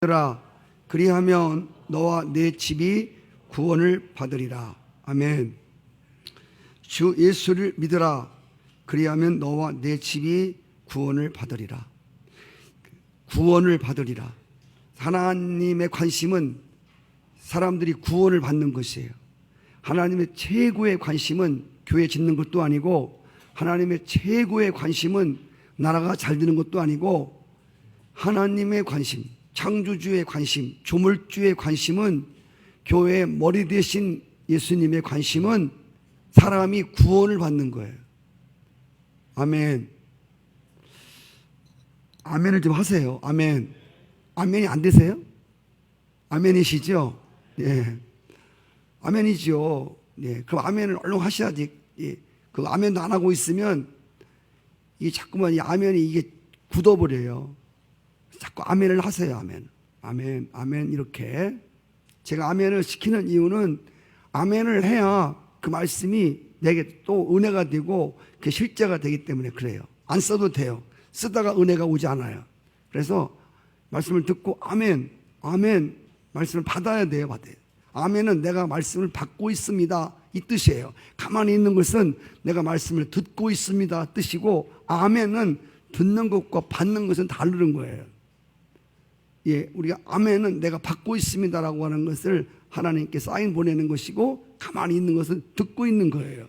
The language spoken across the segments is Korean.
라 그리하면 너와 내 집이 구원을 받으리라. 아멘. 주 예수를 믿으라. 그리하면 너와 내 집이 구원을 받으리라. 구원을 받으리라. 하나님의 관심은 사람들이 구원을 받는 것이에요. 하나님의 최고의 관심은 교회 짓는 것도 아니고, 하나님의 최고의 관심은 나라가 잘 되는 것도 아니고, 하나님의 관심, 창조주의 관심, 조물주의 관심은, 교회의 머리 대신 예수님의 관심은 사람이 구원을 받는 거예요. 아멘. 아멘을 좀 하세요. 아멘. 아멘이 안 되세요? 아멘이시죠? 예. 아멘이죠. 예. 그럼 아멘을 얼른 하셔야지. 예. 그 아멘도 안 하고 있으면 이 자꾸만 이 아멘이 이게 굳어버려요. 자꾸 아멘을 하세요. 아멘. 아멘. 아멘. 이렇게. 제가 아멘을 시키는 이유는 아멘을 해야 그 말씀이 내게 또 은혜가 되고 그 실제가 되기 때문에 그래요. 안 써도 돼요. 쓰다가 은혜가 오지 않아요. 그래서 말씀을 듣고 아멘, 아멘 말씀을 받아야 돼요. 받아요. 아멘은 내가 말씀을 받고 있습니다 이 뜻이에요. 가만히 있는 것은 내가 말씀을 듣고 있습니다 뜻이고, 아멘은 듣는 것과 받는 것은 다른 거예요. 예, 우리가 아멘은 내가 받고 있습니다라고 하는 것을 하나님께 사인 보내는 것이고, 가만히 있는 것은 듣고 있는 거예요.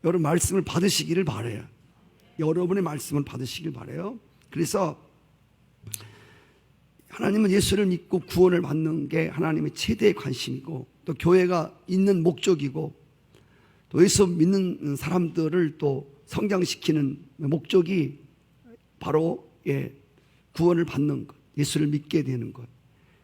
여러분 말씀을 받으시기를 바라요. 여러분의 말씀을 받으시길 바라요. 그래서 하나님은 예수를 믿고 구원을 받는 게 하나님의 최대의 관심이고, 또 교회가 있는 목적이고, 또 예수 믿는 사람들을 또 성장시키는 목적이 바로 구원을 받는 것, 예수를 믿게 되는 것.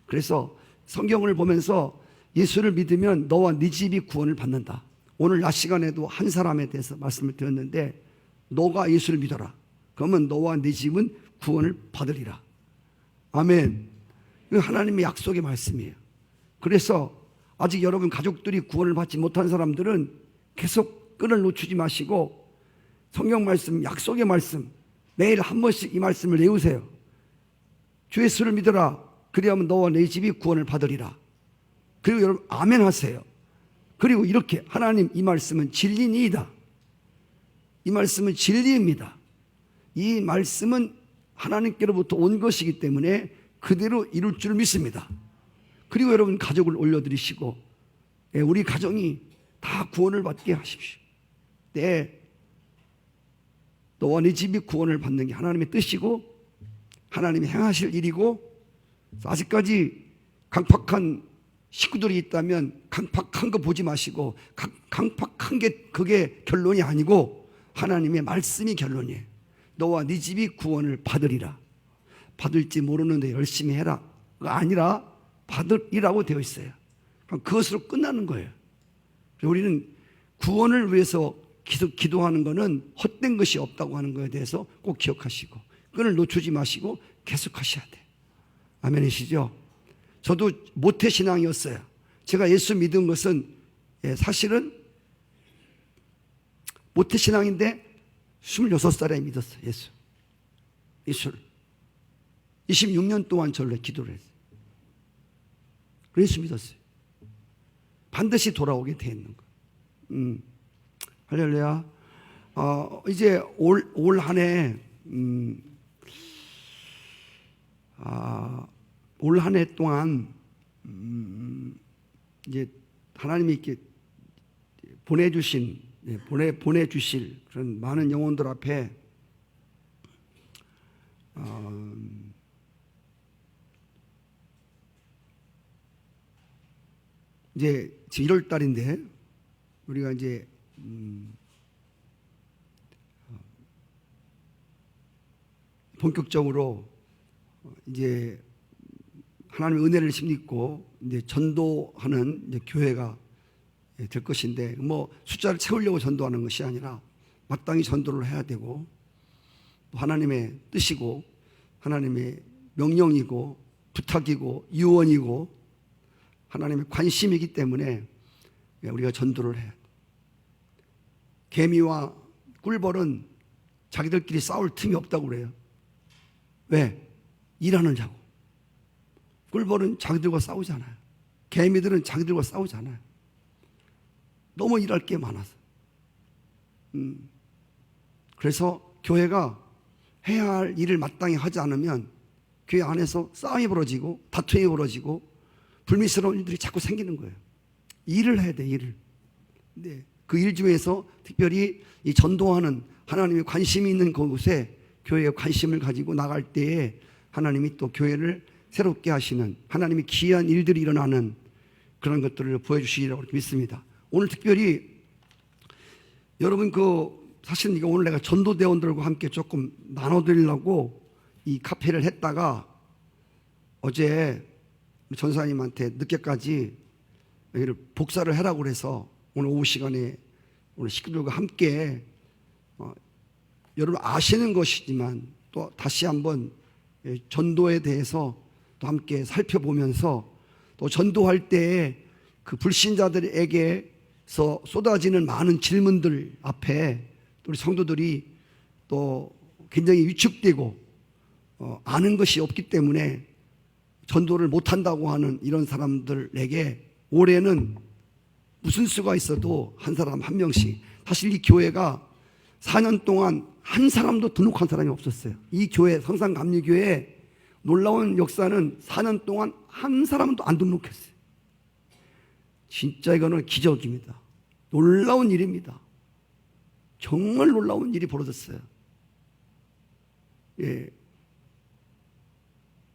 그래서 성경을 보면서 예수를 믿으면 너와 네 집이 구원을 받는다. 오늘 낮 시간에도 한 사람에 대해서 말씀을 드렸는데, 너가 예수를 믿어라. 그러면 너와 네 집은 구원을 받으리라. 아멘. 이거 하나님의 약속의 말씀이에요. 그래서 아직 여러분 가족들이 구원을 받지 못한 사람들은 계속 끈을 놓치지 마시고 성경 말씀, 약속의 말씀, 매일 한 번씩 이 말씀을 외우세요. 주 예수를 믿어라. 그리하면 너와 내 집이 구원을 받으리라. 그리고 여러분 아멘 하세요. 그리고 이렇게, 하나님 이 말씀은 진리니이다. 이 말씀은 진리입니다. 이 말씀은 하나님께로부터 온 것이기 때문에 그대로 이룰 줄 믿습니다. 그리고 여러분 가족을 올려드리시고, 우리 가정이 다 구원을 받게 하십시오. 너와 네 집이 구원을 받는 게 하나님의 뜻이고 하나님이 행하실 일이고, 아직까지 강팍한 식구들이 있다면 강팍한 거 보지 마시고, 강팍한 게 그게 결론이 아니고 하나님의 말씀이 결론이에요. 너와 네 집이 구원을 받으리라. 받을지 모르는데 열심히 해라 가 아니라 받으리라고 되어 있어요. 그것으로 끝나는 거예요. 우리는 구원을 위해서 기도하는 것은 헛된 것이 없다고 하는 것에 대해서 꼭 기억하시고, 끈을 놓치지 마시고 계속 하셔야 돼요. 아멘이시죠? 저도 모태신앙이었어요. 제가 예수 믿은 것은 사실은 모태신앙인데 26살에 믿었어요. 예수를 26년 동안 절로 기도를 했어요. 그래서 믿었어요. 반드시 돌아오게 돼 있는 거예요. 할렐루야. 이제 올 한 해 올 한 해 동안 이제 하나님이 이렇게 보내주실 그런 많은 영혼들 앞에 이제 1월 달인데 우리가 이제 본격적으로 이제 하나님의 은혜를 힘입고 이제 전도하는 이제 교회가 될 것인데, 뭐 숫자를 채우려고 전도하는 것이 아니라 마땅히 전도를 해야 되고, 또 하나님의 뜻이고 하나님의 명령이고 부탁이고 유언이고 하나님의 관심이기 때문에 우리가 전도를 해야 돼. 개미와 꿀벌은 자기들끼리 싸울 틈이 없다고 그래요. 왜? 일하느냐고. 꿀벌은 자기들과 싸우잖아요. 개미들은 자기들과 싸우잖아요. 너무 일할 게 많아서. 그래서 교회가 해야 할 일을 마땅히 하지 않으면 교회 안에서 싸움이 벌어지고 다툼이 벌어지고 불미스러운 일들이 자꾸 생기는 거예요. 일을 해야 돼, 일을. 네. 그 일 중에서 특별히 이 전도하는 하나님의 관심이 있는 그곳에 교회에 관심을 가지고 나갈 때에 하나님이 또 교회를 새롭게 하시는 하나님의 기이한 일들이 일어나는 그런 것들을 보여주시리라고 믿습니다. 오늘 특별히 여러분 사실 이거 오늘 내가 전도대원들과 함께 조금 나눠드리려고 이 카페를 했다가 어제 전사님한테 늦게까지 여기를 복사를 하라고 그래서 오늘 오후 시간에 오늘 식구들과 함께 여러분 아시는 것이지만 또 다시 한번 전도에 대해서 또 함께 살펴보면서 또 전도할 때에 그 불신자들에게서 쏟아지는 많은 질문들 앞에 우리 성도들이 또 굉장히 위축되고 아는 것이 없기 때문에 전도를 못한다고 하는 이런 사람들에게 올해는 무슨 수가 있어도 한 사람 한 명씩, 사실 이 교회가 4년 동안 한 사람도 등록한 사람이 없었어요. 이 교회 성산감리교회 놀라운 역사는 4년 동안 한 사람도 안 등록했어요. 진짜 이거는 기적입니다. 놀라운 일입니다. 정말 놀라운 일이 벌어졌어요. 예.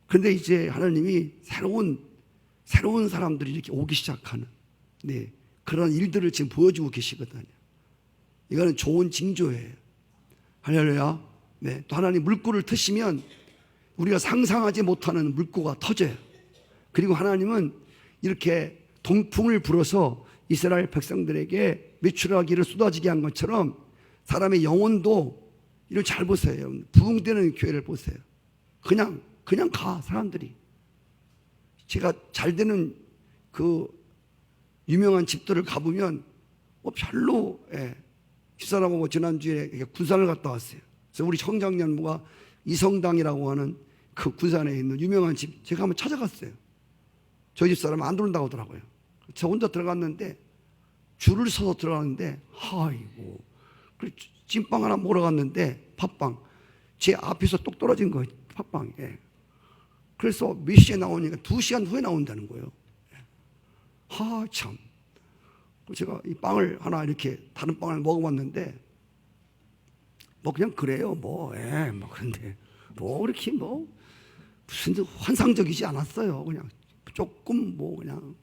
그런데 이제 하나님이 새로운 사람들이 이렇게 오기 시작하는, 네, 그런 일들을 지금 보여주고 계시거든요. 이거는 좋은 징조예요. 할렐루야. 네. 또 하나님 물꼬를 트시면 우리가 상상하지 못하는 물꼬가 터져요. 그리고 하나님은 이렇게 동풍을 불어서 이스라엘 백성들에게 메추라기를 쏟아지게 한 것처럼 사람의 영혼도, 이걸 잘 보세요. 부흥되는 교회를 보세요. 그냥 가, 사람들이. 제가 잘 되는 그 유명한 집들을 가보면 별로, 집사람하고 지난주에 군산을 갔다 왔어요. 그래서 우리 청장년부가 이성당이라고 하는 그 군산에 있는 유명한 집 제가 한번 찾아갔어요. 저희 집사람은 안 들어온다고 하더라고요. 저 혼자 들어갔는데 줄을 서서 들어갔는데 아이고, 찐빵 하나 먹으러 갔는데 팥빵 제 앞에서 똑 떨어진 거예요. 팥빵이. 그래서 몇 시에 나오니까 2시간 후에 나온다는 거예요. 참. 제가 이 빵을 하나 이렇게 다른 빵을 먹어봤는데 그냥 그래요. 그런데 이렇게 무슨 환상적이지 않았어요. 그냥 조금 그냥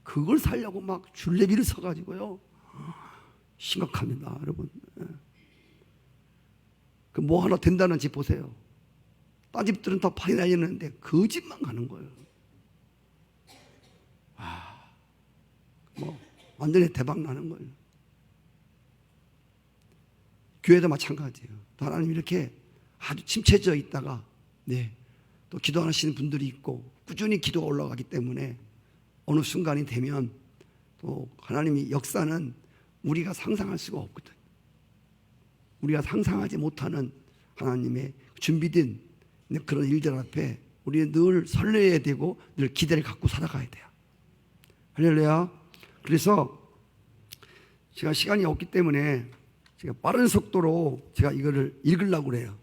그걸 살려고 막 줄레비를 서가지고요. 심각합니다, 여러분. 그 하나 된다는 집 보세요. 딴 집들은 다 팔이 날리는데 그 집만 가는 거예요. 완전히 대박 나는 거예요. 교회도 마찬가지예요. 또 하나님 이렇게 아주 침체져 있다가, 네, 또 기도하시는 분들이 있고 꾸준히 기도가 올라가기 때문에 어느 순간이 되면 또 하나님의 역사는 우리가 상상할 수가 없거든요. 우리가 상상하지 못하는 하나님의 준비된 그런 일들 앞에 우리는 늘 설레야 되고 늘 기대를 갖고 살아가야 돼요. 할렐루야. 그래서 제가 시간이 없기 때문에 제가 빠른 속도로 제가 이거를 읽으려고 그래요.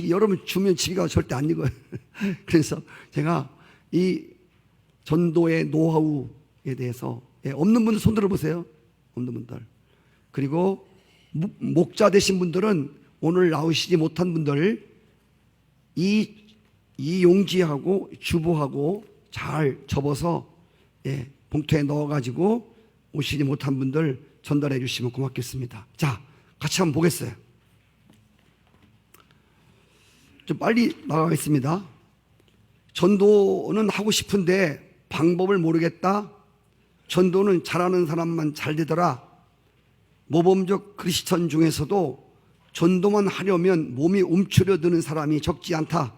여러분 주면 집에 가서 절대 안 읽어요. 그래서 제가 이 전도의 노하우에 대해서, 없는 분들 손 들어보세요. 없는 분들. 그리고 목자 되신 분들은 오늘 나오시지 못한 분들 이 용지하고 주보하고 잘 접어서 봉투에 넣어가지고 오시지 못한 분들 전달해 주시면 고맙겠습니다. 자, 같이 한번 보겠어요. 좀 빨리 나가겠습니다. 전도는 하고 싶은데 방법을 모르겠다. 전도는 잘하는 사람만 잘 되더라. 모범적 크리스천 중에서도 전도만 하려면 몸이 움츠려드는 사람이 적지 않다.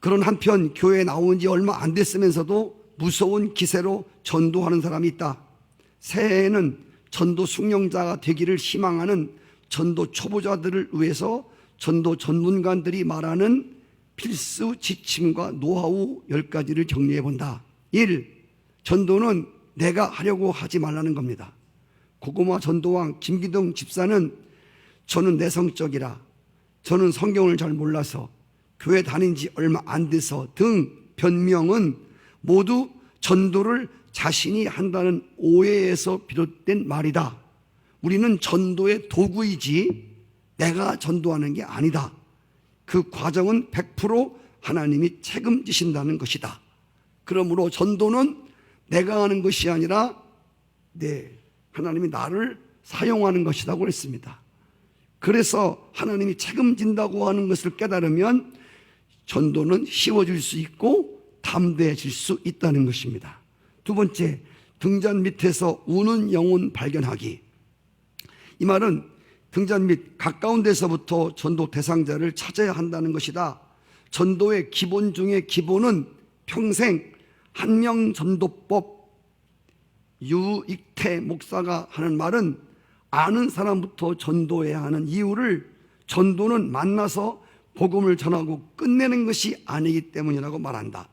그런 한편 교회에 나온 지 얼마 안 됐으면서도 무서운 기세로 전도하는 사람이 있다. 새해에는 전도 숙련자가 되기를 희망하는 전도 초보자들을 위해서 전도 전문가들이 말하는 필수 지침과 노하우 10가지를 정리해 본다. 1. 전도는 내가 하려고 하지 말라는 겁니다. 고구마 전도왕 김기동 집사는 저는 내성적이라, 저는 성경을 잘 몰라서, 교회 다닌 지 얼마 안 돼서 등 변명은 모두 전도를 자신이 한다는 오해에서 비롯된 말이다. 우리는 전도의 도구이지 내가 전도하는 게 아니다. 그 과정은 100% 하나님이 책임지신다는 것이다. 그러므로 전도는 내가 하는 것이 아니라 하나님이 나를 사용하는 것이라고 그랬습니다. 그래서 하나님이 책임진다고 하는 것을 깨달으면 전도는 쉬워질 수 있고 담대해질 수 있다는 것입니다. 두 번째, 등잔 밑에서 우는 영혼 발견하기. 이 말은 등잔 밑 가까운 데서부터 전도 대상자를 찾아야 한다는 것이다. 전도의 기본 중에 기본은 평생 한명전도법, 유익태 목사가 하는 말은 아는 사람부터 전도해야 하는 이유를 전도는 만나서 복음을 전하고 끝내는 것이 아니기 때문이라고 말한다.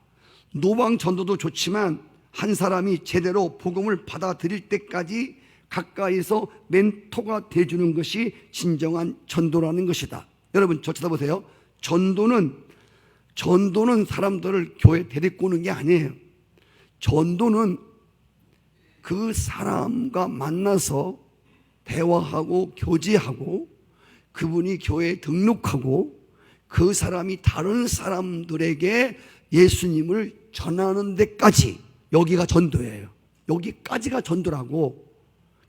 노방 전도도 좋지만 한 사람이 제대로 복음을 받아들일 때까지 가까이서 멘토가 돼주는 것이 진정한 전도라는 것이다. 여러분 저 쳐다보세요. 전도는 사람들을 교회 데리고 오는 게 아니에요. 전도는 그 사람과 만나서 대화하고 교제하고 그분이 교회에 등록하고 그 사람이 다른 사람들에게 예수님을 전하는 데까지, 여기가 전도예요. 여기까지가 전도라고.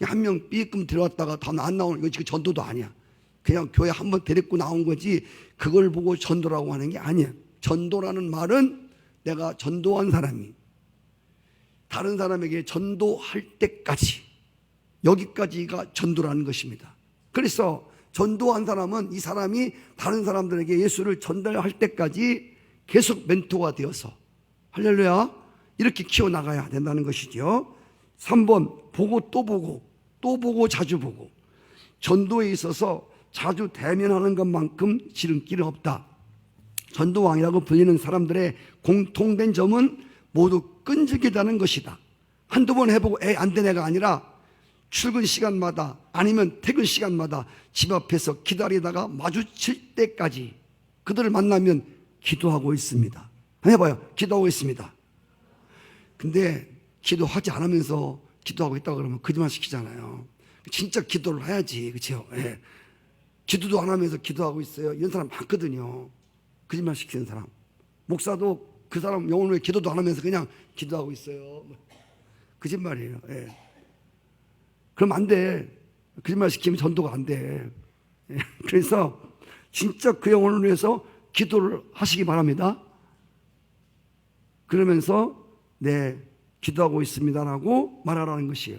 한 명 삐끔 들어왔다가 다음 안 나오는 거 지금 전도도 아니야. 그냥 교회 한번 데리고 나온 거지 그걸 보고 전도라고 하는 게 아니야. 전도라는 말은 내가 전도한 사람이 다른 사람에게 전도할 때까지, 여기까지가 전도라는 것입니다. 그래서 전도한 사람은 이 사람이 다른 사람들에게 예수를 전달할 때까지 계속 멘토가 되어서, 할렐루야, 이렇게 키워나가야 된다는 것이죠. 3번, 보고 또 보고 또 보고 자주 보고. 전도에 있어서 자주 대면하는 것만큼 지름길은 없다. 전도왕이라고 불리는 사람들의 공통된 점은 모두 끈질기다는 것이다. 한두 번 해보고 안 되네가 아니라 출근 시간마다 아니면 퇴근 시간마다 집 앞에서 기다리다가 마주칠 때까지 그들을 만나면 기도하고 있습니다. 해봐요. 기도하고 있습니다. 근데 기도하지 않으면서 기도하고 있다고 그러면 거짓말 시키잖아요. 진짜 기도를 해야지. 그렇죠? 예. 기도도 안 하면서 기도하고 있어요. 이런 사람 많거든요. 거짓말 시키는 사람. 목사도 그 사람 영혼을 위해 기도도 안 하면서 그냥 기도하고 있어요. 거짓말이에요. 예. 그럼 안 돼. 거짓말 시키면 전도가 안 돼. 예. 그래서 진짜 그 영혼을 위해서 기도를 하시기 바랍니다. 그러면서 기도하고 있습니다라고 말하라는 것이에요.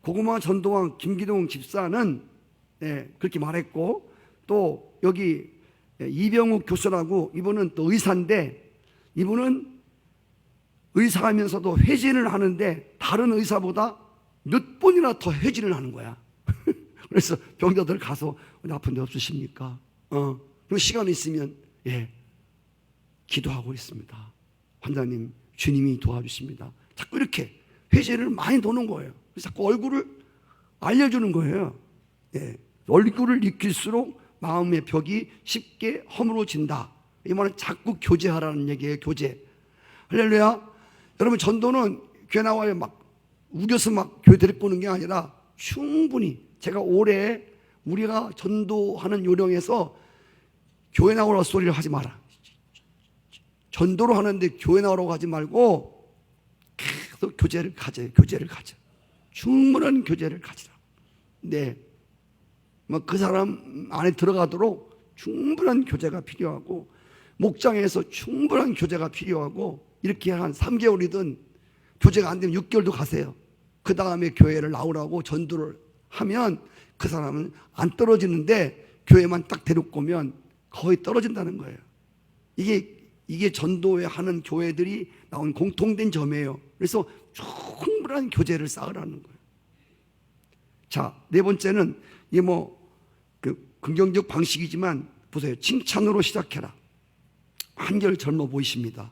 고구마 전도왕 김기동 집사는 그렇게 말했고, 또 여기 이병욱 교수라고, 이분은 또 의사인데, 이분은 의사하면서도 회진을 하는데 다른 의사보다 몇 번이나 더 회진을 하는 거야. 그래서 병자들 가서 아픈 데 없으십니까? 그리고 시간이 있으면 기도하고 있습니다. 환자님, 주님이 도와주십니다. 자꾸 이렇게 회진을 많이 도는 거예요. 그래서 자꾸 얼굴을 알려주는 거예요. 얼굴을 익힐수록 마음의 벽이 쉽게 허물어진다. 이 말은 자꾸 교제하라는 얘기예요. 교제. 할렐루야. 여러분, 전도는 교회 나와요 막 우겨서 막 교회 데리고 오는 게 아니라 충분히, 제가 올해 우리가 전도하는 요령에서 교회 나오라고 소리를 하지 마라. 전도를 하는데 교회 나오라고 하지 말고 계속 교제를 가져요. 교제를 가져. 충분한 교제를 가지라. 그 사람 안에 들어가도록 충분한 교제가 필요하고, 목장에서 충분한 교제가 필요하고, 이렇게 한 3개월이든 교제가 안 되면 6개월도 가세요. 그 다음에 교회를 나오라고 전도를 하면 그 사람은 안 떨어지는데, 교회만 딱 데리고 오면 거의 떨어진다는 거예요. 이게 전도에 하는 교회들이 나온 공통된 점이에요. 그래서 충분한 교제를 쌓으라는 거예요. 자, 네 번째는 이게 긍정적 방식이지만 보세요. 칭찬으로 시작해라. 한결 젊어 보이십니다.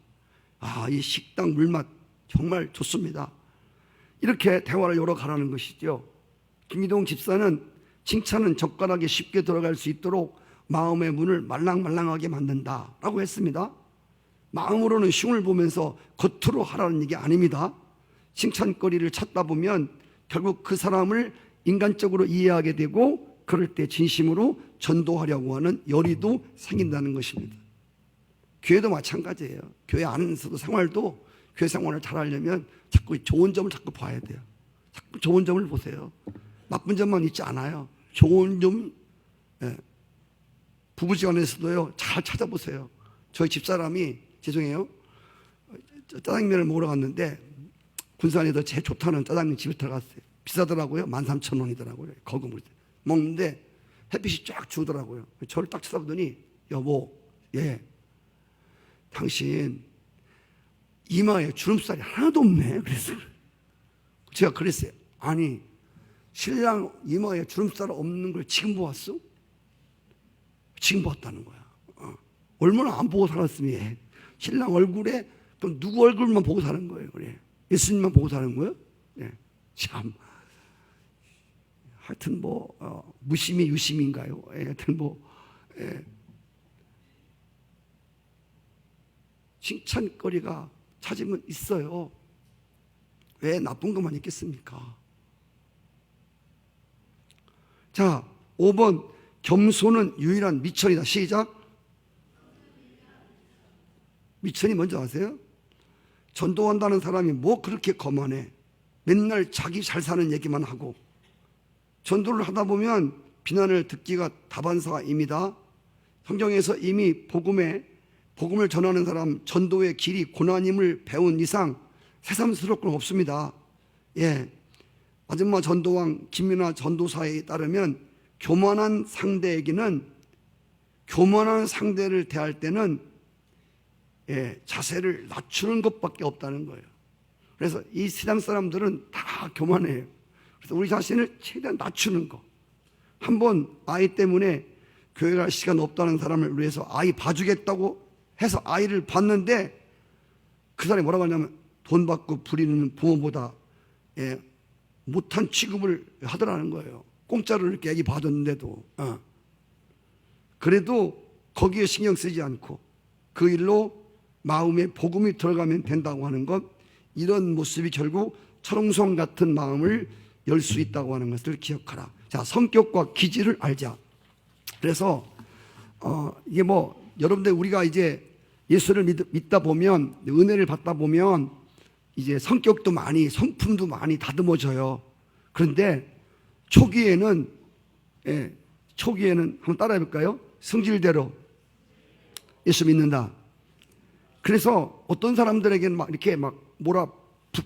이 식당 물맛 정말 좋습니다. 이렇게 대화를 열어가라는 것이죠. 김기동 집사는 칭찬은 젓가락에 쉽게 들어갈 수 있도록 마음의 문을 말랑말랑하게 만든다라고 했습니다. 마음으로는 흉을 보면서 겉으로 하라는 얘기 아닙니다. 칭찬거리를 찾다 보면 결국 그 사람을 인간적으로 이해하게 되고 그럴 때 진심으로 전도하려고 하는 열의도 생긴다는 것입니다. 교회도 마찬가지예요. 교회 안에서도 생활도 교회 생활을 잘하려면 자꾸 좋은 점을 자꾸 봐야 돼요. 자꾸 좋은 점을 보세요. 나쁜 점만 있지 않아요. 좋은 점, 부부지간에서도요, 잘 찾아보세요. 저희 집사람이, 죄송해요, 짜장면을 먹으러 갔는데 군산에서 제일 좋다는 짜장면 집에 들어갔어요. 비싸더라고요. 13,000원이더라고요. 거금을 먹는데 햇빛이 쫙 주더라고요. 저를 딱 쳐다보더니, 여보, 당신 이마에 주름살이 하나도 없네. 그랬어요. 제가 그랬어요. 아니, 신랑 이마에 주름살 없는 걸 지금 보았어? 지금 봤다는 거야. 얼마나 안 보고 살았으면 신랑 얼굴에 또 누구 얼굴만 보고 사는 거예요. 그래. 예수님만 보고 사는 거예요? 참. 하여튼 무심이 유심인가요? 하여튼 칭찬거리가 찾으면 있어요. 왜 나쁜 것만 있겠습니까? 자, 5번 겸손은 유일한 미천이다. 시작. 미천이 뭔지 아세요? 전도한다는 사람이 뭐 그렇게 거만해. 맨날 자기 잘 사는 얘기만 하고 전도를 하다 보면 비난을 듣기가 다반사입니다. 성경에서 이미 복음을 전하는 사람, 전도의 길이 고난임을 배운 이상 새삼스러울 건 없습니다. 아줌마 전도왕 김민아 전도사에 따르면 교만한 상대를 대할 때는 자세를 낮추는 것밖에 없다는 거예요. 그래서 이 세상 사람들은 다 교만해요. 그래서 우리 자신을 최대한 낮추는 거. 한번 아이 때문에 교회 갈 시간 없다는 사람을 위해서 아이 봐주겠다고 해서 아이를 봤는데 그 사람이 뭐라고 하냐면 돈 받고 부리는 부모보다 못한 취급을 하더라는 거예요. 공짜로 이렇게 애기 봐줬는데도. 그래도 거기에 신경 쓰지 않고 그 일로 마음에 복음이 들어가면 된다고 하는 것, 이런 모습이 결국 철옹성 같은 마음을 열 수 있다고 하는 것을 기억하라. 자, 성격과 기질을 알자. 그래서 이게 여러분들 우리가 이제 예수를 믿다 보면, 은혜를 받다 보면 이제 성격도 많이, 성품도 많이 다듬어져요. 그런데 초기에는 한번 따라해 볼까요? 성질대로 예수 믿는다. 그래서 어떤 사람들에게는 이렇게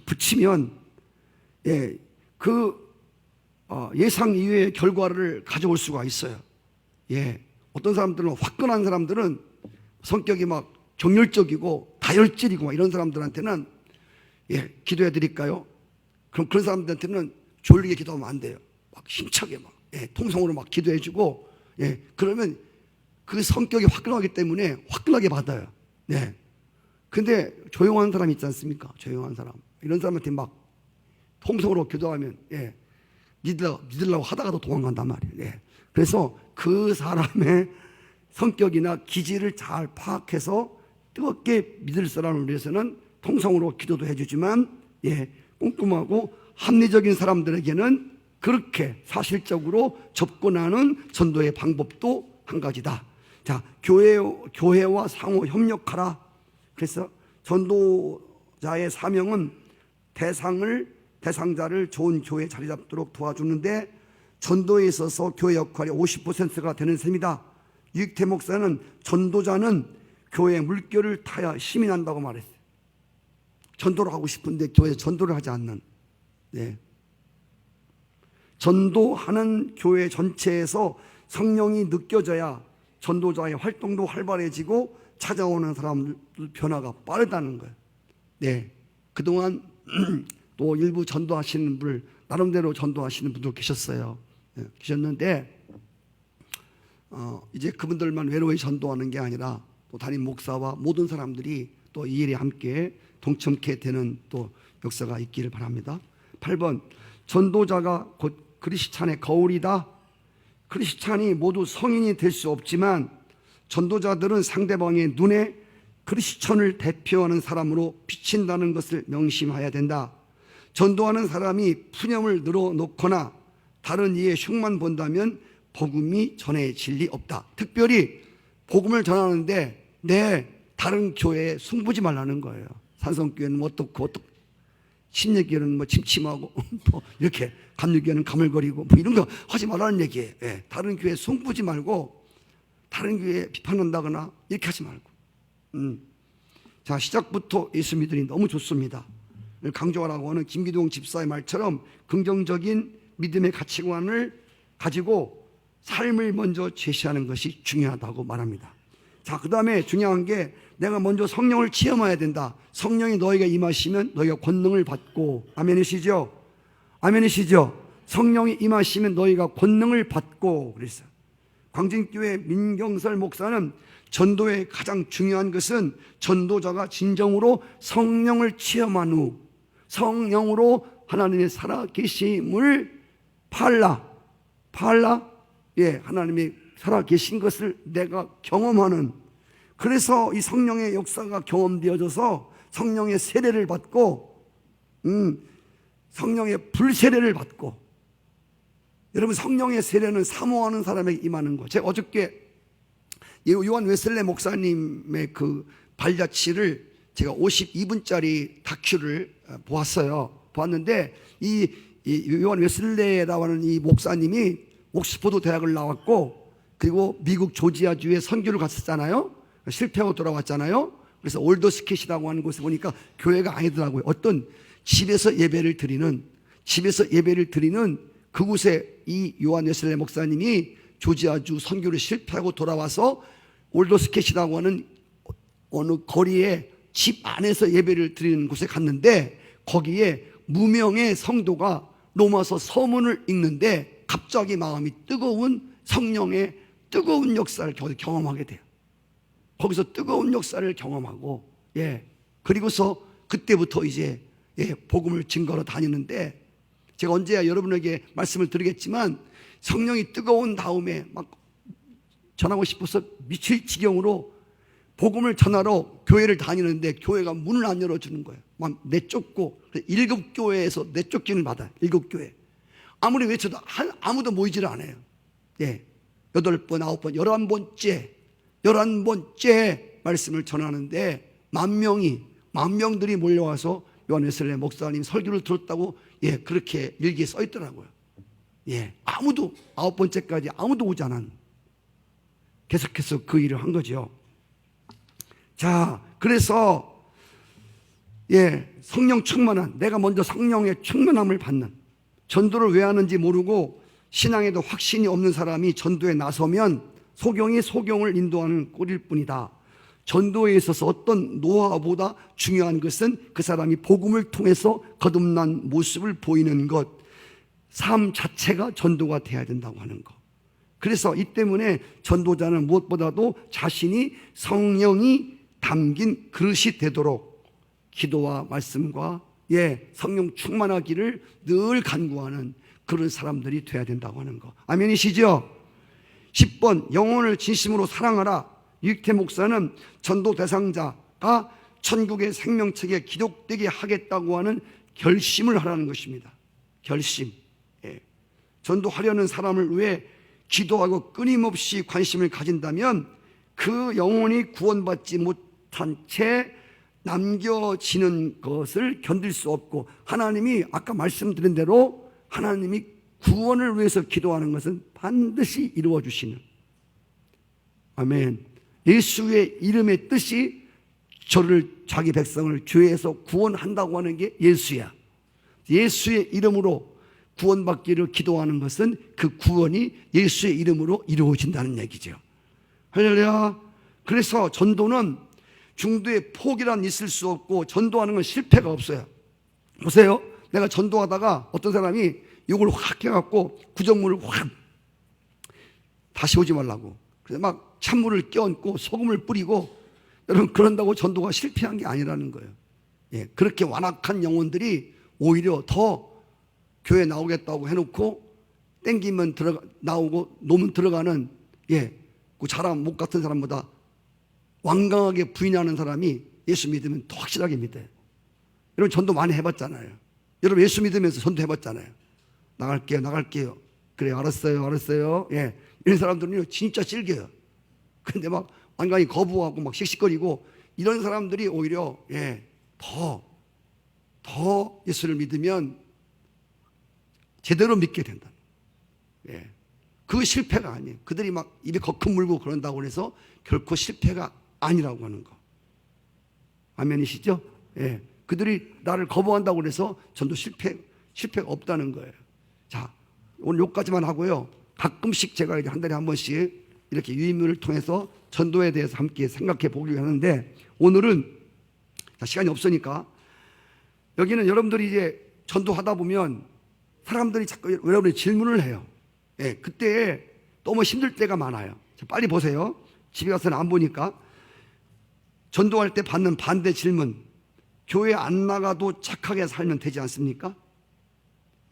붙이면 예상 이외의 결과를 가져올 수가 있어요. 어떤 사람들은, 화끈한 사람들은 성격이 정열적이고 다혈질이고 이런 사람들한테는 기도해 드릴까요? 그럼 그런 사람들한테는 졸리게 기도하면 안 돼요. 힘차게 통성으로 기도해 주고, 그러면 그 성격이 화끈하기 때문에 화끈하게 받아요. 근데 조용한 사람 있지 않습니까? 조용한 사람. 이런 사람한테 통성으로 기도하면 믿으려고 하다가도 도망간단 말이에요. 그래서 그 사람의 성격이나 기질을 잘 파악해서 뜨겁게 믿을 사람을 위해서는 통성으로 기도도 해주지만 꼼꼼하고 합리적인 사람들에게는 그렇게 사실적으로 접근하는 전도의 방법도 한 가지다. 자, 교회와 상호 협력하라. 그래서 전도자의 사명은 대상자를 좋은 교회에 자리 잡도록 도와주는데, 전도에 있어서 교회 역할이 50%가 되는 셈이다. 유익태 목사는 전도자는 교회의 물결을 타야 힘이 난다고 말했어요. 전도를 하고 싶은데 교회에서 전도를 하지 않는, 전도하는 교회 전체에서 성령이 느껴져야 전도자의 활동도 활발해지고 찾아오는 사람들 변화가 빠르다는 거예요. 그동안 또 일부 전도하시는 분들, 나름대로 전도하시는 분들 계셨어요. 계셨는데 이제 그분들만 외로이 전도하는 게 아니라 또 담임 목사와 모든 사람들이 또 이 일에 함께 동참케 되는 또 역사가 있기를 바랍니다. 8번, 전도자가 곧 크리스찬의 거울이다. 크리스찬이 모두 성인이 될 수 없지만 전도자들은 상대방의 눈에 크리스찬을 대표하는 사람으로 비친다는 것을 명심해야 된다. 전도하는 사람이 푸념을 늘어놓거나 다른 이의 흉만 본다면 복음이 전해질 리 없다. 특별히 복음을 전하는데 다른 교회에 숨보지 말라는 거예요. 산성교회는 뭐 어떻고 침례교회는 뭐 침침하고 뭐 이렇게 감리교회는 가물거리고 뭐 이런 거 하지 말라는 얘기예요. 예, 다른 교회에 숨보지 말고 다른 교회에 비판한다거나 이렇게 하지 말고. 자, 시작부터 예수 믿으니 너무 좋습니다. 강조하라고 하는 김기동 집사의 말처럼 긍정적인 믿음의 가치관을 가지고 삶을 먼저 제시하는 것이 중요하다고 말합니다. 자, 그 다음에 중요한 게 내가 먼저 성령을 체험해야 된다. 성령이 너희가 임하시면 너희가 권능을 받고. 아멘이시죠? 아멘이시죠? 성령이 임하시면 너희가 권능을 받고 그랬어요. 광진교회 민경설 목사는 전도의 가장 중요한 것은 전도자가 진정으로 성령을 체험한 후 성령으로 하나님의 살아계심을 하나님이 살아계신 것을 내가 경험하는, 그래서 이 성령의 역사가 경험되어져서 성령의 세례를 받고 성령의 불세례를 받고. 여러분, 성령의 세례는 사모하는 사람에게 임하는 거. 제가 어저께 요한 웨슬레 목사님의 그 발자취를 제가 52분짜리 다큐를 보았는데 이 요한 웨슬레라고 하는 이 목사님이 옥스퍼드 대학을 나왔고 그리고 미국 조지아주에 선교를 갔었잖아요. 실패하고 돌아왔잖아요. 그래서 올더스켓이라고 하는 곳에 보니까 교회가 아니더라고요. 어떤 집에서 예배를 드리는 그곳에 이 요한 웨슬레 목사님이 조지아주 선교를 실패하고 돌아와서 올더스켓이라고 하는 어느 거리에 집 안에서 예배를 드리는 곳에 갔는데 거기에 무명의 성도가 로마서 서문을 읽는데 갑자기 마음이 뜨거운 성령의 뜨거운 역사를 경험하게 돼요. 거기서 뜨거운 역사를 경험하고, 그리고서 그때부터 이제 복음을 증거로 다니는데, 제가 언제야 여러분에게 말씀을 드리겠지만 성령이 뜨거운 다음에 막 전하고 싶어서 미칠 지경으로 복음을 전하러 교회를 다니는데 교회가 문을 안 열어주는 거예요. 막 내쫓고, 7교회에서 내쫓기는 받아요. 7교회. 아무리 외쳐도 아무도 모이지를 않아요. 8번, 9번, 11번째 말씀을 전하는데 만 명들이 몰려와서 요한 웨슬레 목사님 설교를 들었다고 그렇게 일기에 써 있더라고요. 아무도 9번째까지 아무도 오지 않은, 계속해서 그 일을 한 거죠. 자, 그래서 성령 충만한, 내가 먼저 성령의 충만함을 받는, 전도를 왜 하는지 모르고 신앙에도 확신이 없는 사람이 전도에 나서면 소경이 소경을 인도하는 꼴일 뿐이다. 전도에 있어서 어떤 노하우보다 중요한 것은 그 사람이 복음을 통해서 거듭난 모습을 보이는 것, 삶 자체가 전도가 돼야 된다고 하는 것. 그래서 이 때문에 전도자는 무엇보다도 자신이 성령이 담긴 그릇이 되도록 기도와 말씀과 성령 충만하기를 늘 간구하는 그런 사람들이 돼야 된다고 하는 거. 아멘이시죠? 10번, 영혼을 진심으로 사랑하라. 유익태 목사는 전도 대상자가 천국의 생명책에 기록되게 하겠다고 하는 결심을 하라는 것입니다. 결심. 전도하려는 사람을 위해 기도하고 끊임없이 관심을 가진다면 그 영혼이 구원받지 못한 채 남겨지는 것을 견딜 수 없고, 하나님이 아까 말씀드린 대로 하나님이 구원을 위해서 기도하는 것은 반드시 이루어 주시는, 아멘. 예수의 이름의 뜻이 자기 백성을 죄에서 구원한다고 하는 게 예수야. 예수의 이름으로 구원받기를 기도하는 것은 그 구원이 예수의 이름으로 이루어진다는 얘기죠. 할렐루야. 그래서 전도는 중도에 포기란 있을 수 없고 전도하는 건 실패가 없어요. 보세요. 내가 전도하다가 어떤 사람이 욕을 확 해갖고 구정물을 확 다시 오지 말라고, 그래서 막 찬물을 껴얹고 소금을 뿌리고 여러분, 그런다고 전도가 실패한 게 아니라는 거예요. 예, 그렇게 완악한 영혼들이 오히려 더 교회 나오겠다고 해놓고 땡기면 나오고 놓으면 들어가는, 예, 그 사람, 목 같은 사람보다 완강하게 부인하는 사람이 예수 믿으면 더 확실하게 믿어요. 여러분, 전도 많이 해봤잖아요. 여러분, 예수 믿으면서 전도 해봤잖아요. 나갈게요. 그래, 알았어요. 예, 이런 사람들은 진짜 질겨요. 근데 막 완강히 거부하고 막 씩씩거리고 이런 사람들이 오히려, 예, 더 예수를 믿으면 제대로 믿게 된다. 예, 그 실패가 아니에요. 그들이 막 입에 거품 물고 그런다고 해서 결코 실패가 아니라고 하는 거. 아멘이시죠? 예, 그들이 나를 거부한다고 해서 전도 실패가 없다는 거예요. 자, 오늘 여기까지만 하고요. 가끔씩 제가 이제 한 달에 한 번씩 이렇게 유인물을 통해서 전도에 대해서 함께 생각해 보기로 하는데, 오늘은 시간이 없으니까, 여기는 여러분들이 이제 전도하다 보면 사람들이 자꾸 여러분이 질문을 해요. 예, 그때 너무 힘들 때가 많아요. 빨리 보세요. 집에 가서는 안 보니까. 전도할 때 받는 반대 질문. 교회 안 나가도 착하게 살면 되지 않습니까?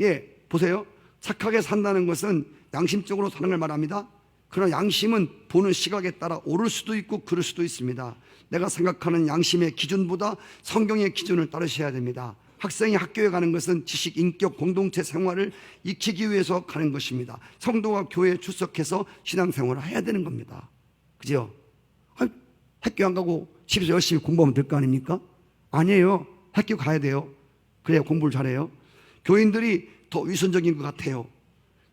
예, 보세요. 착하게 산다는 것은 양심적으로 사는 걸 말합니다. 그러나 양심은 보는 시각에 따라 옳을 수도 있고 그럴 수도 있습니다. 내가 생각하는 양심의 기준보다 성경의 기준을 따르셔야 됩니다. 학생이 학교에 가는 것은 지식, 인격, 공동체 생활을 익히기 위해서 가는 것입니다. 성도가 교회에 출석해서 신앙생활을 해야 되는 겁니다. 그죠? 학교 안 가고 집에서 열심히 공부하면 될 거 아닙니까? 아니에요. 학교 가야 돼요. 그래야 공부를 잘해요. 교인들이 더 위선적인 것 같아요.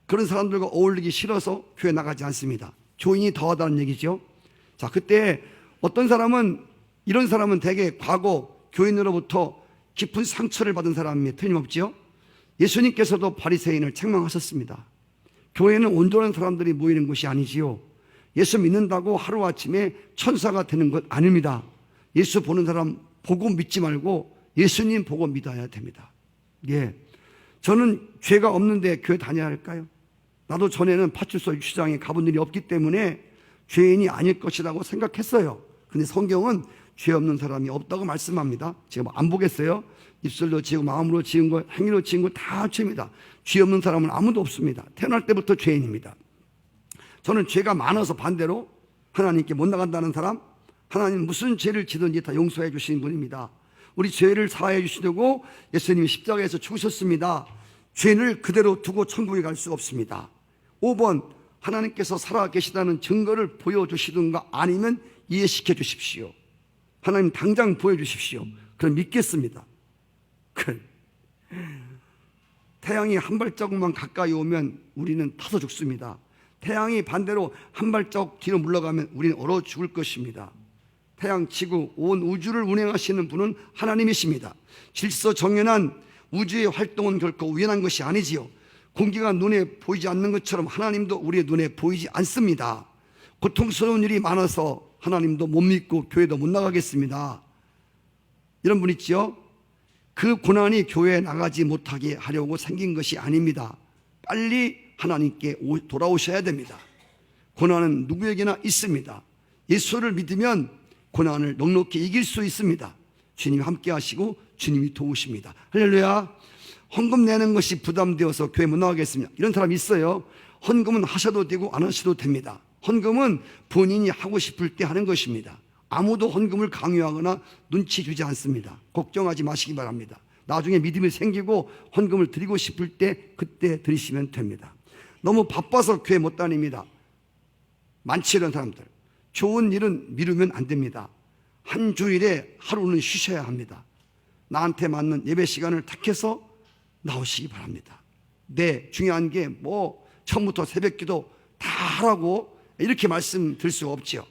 그런 사람들과 어울리기 싫어서 교회 나가지 않습니다. 교인이 더하다는 얘기죠. 자, 그때 어떤 사람은, 이런 사람은 대개 과거 교인으로부터 깊은 상처를 받은 사람이 틀림없지요. 예수님께서도 바리새인을 책망하셨습니다. 교회는 온전한 사람들이 모이는 곳이 아니지요. 예수 믿는다고 하루아침에 천사가 되는 것 아닙니다. 예수 보는 사람 보고 믿지 말고 예수님 보고 믿어야 됩니다. 예, 저는 죄가 없는데 교회 다녀야 할까요? 나도 전에는 파출소 유치장에 가본 일이 없기 때문에 죄인이 아닐 것이라고 생각했어요. 근데 성경은 죄 없는 사람이 없다고 말씀합니다. 제가 뭐 안 보겠어요? 입술로 지고 마음으로 지은 것, 행위로 지은 것 다 죄입니다. 죄 없는 사람은 아무도 없습니다. 태어날 때부터 죄인입니다. 저는 죄가 많아서 반대로 하나님께 못 나간다는 사람, 하나님 무슨 죄를 지든지 다 용서해 주시는 분입니다. 우리 죄를 사하여 주시려고 예수님이 십자가에서 죽으셨습니다. 죄를 그대로 두고 천국에 갈 수 없습니다. 5번, 하나님께서 살아계시다는 증거를 보여주시든가 아니면 이해시켜 주십시오. 하나님 당장 보여주십시오. 그럼 믿겠습니다. 태양이 한 발자국만 가까이 오면 우리는 타서 죽습니다. 태양이 반대로 한 발자국 뒤로 물러가면 우리는 얼어 죽을 것입니다. 태양, 지구, 온 우주를 운행하시는 분은 하나님이십니다. 질서정연한 우주의 활동은 결코 우연한 것이 아니지요. 공기가 눈에 보이지 않는 것처럼 하나님도 우리의 눈에 보이지 않습니다. 고통스러운 일이 많아서 하나님도 못 믿고 교회도 못 나가겠습니다. 이런 분 있지요? 그 고난이 교회에 나가지 못하게 하려고 생긴 것이 아닙니다. 빨리 하나님께 돌아오셔야 됩니다. 고난은 누구에게나 있습니다. 예수를 믿으면 고난을 넉넉히 이길 수 있습니다. 주님이 함께 하시고 주님이 도우십니다. 할렐루야. 헌금 내는 것이 부담되어서 교회 못 나가겠습니다. 이런 사람이 있어요. 헌금은 하셔도 되고 안 하셔도 됩니다. 헌금은 본인이 하고 싶을 때 하는 것입니다. 아무도 헌금을 강요하거나 눈치 주지 않습니다. 걱정하지 마시기 바랍니다. 나중에 믿음이 생기고 헌금을 드리고 싶을 때 그때 드리시면 됩니다. 너무 바빠서 교회 못 다닙니다. 많지 이런 사람들. 좋은 일은 미루면 안 됩니다. 한 주일에 하루는 쉬셔야 합니다. 나한테 맞는 예배 시간을 택해서 나오시기 바랍니다. 네, 중요한 게 뭐 처음부터 새벽기도 다 하라고 이렇게 말씀드릴 수가 없지요.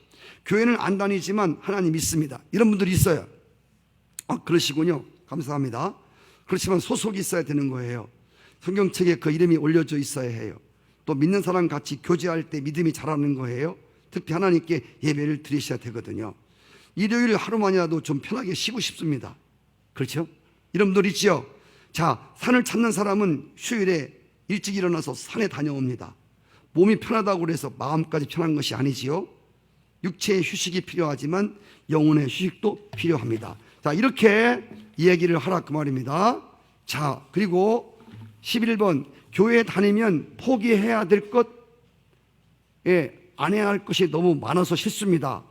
교회는 안 다니지만 하나님 믿습니다. 이런 분들이 있어요. 그러시군요. 감사합니다. 그렇지만 소속이 있어야 되는 거예요. 성경책에 그 이름이 올려져 있어야 해요. 또 믿는 사람 같이 교제할 때 믿음이 자라는 거예요. 특히 하나님께 예배를 드리셔야 되거든요. 일요일 하루만이라도 좀 편하게 쉬고 싶습니다. 그렇죠? 이런 분들 있죠? 자, 산을 찾는 사람은 휴일에 일찍 일어나서 산에 다녀옵니다. 몸이 편하다고 해서 마음까지 편한 것이 아니지요. 육체의 휴식이 필요하지만 영혼의 휴식도 필요합니다. 자, 이렇게 이야기를 하라 그 말입니다. 자, 그리고 11번 교회 다니면 포기해야 될 것, 안 해야 할 것이 너무 많아서 싫습니다.